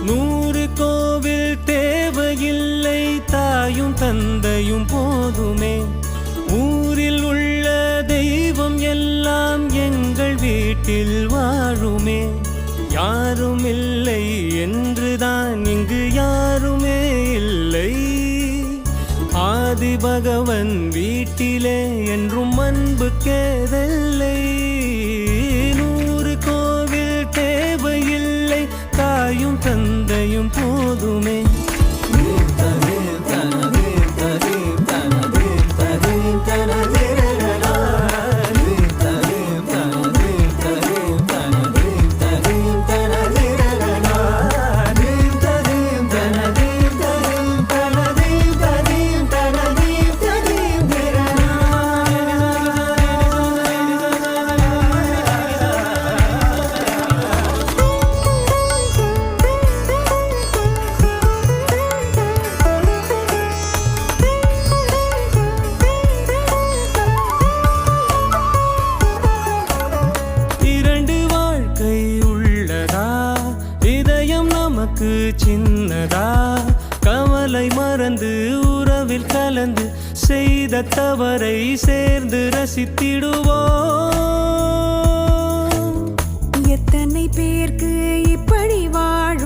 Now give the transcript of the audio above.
100 கோவில் தேவையில்லை, தாயும் தந்தையும் போதுமே. ஊரில் உள்ள தெய்வம் எல்லாம் எங்கள் வீட்டில் வாழுமே. யாரும் இல்லை என்றுதான் இங்கு யாருமே இல்லை. ஆதி பகவன் வீட்டிலே என்றும் அன்பு கேதல்லை. 100 கோவில் தேவையில்லை, தாயும் தந்தையும் போதுமே. சின்னதா கவலை மறந்து உறவில் கலந்து செய்த தவறை சேர்ந்து ரசித்திடுவோம். எத்தனை பேருக்கு இப்படி வாழும்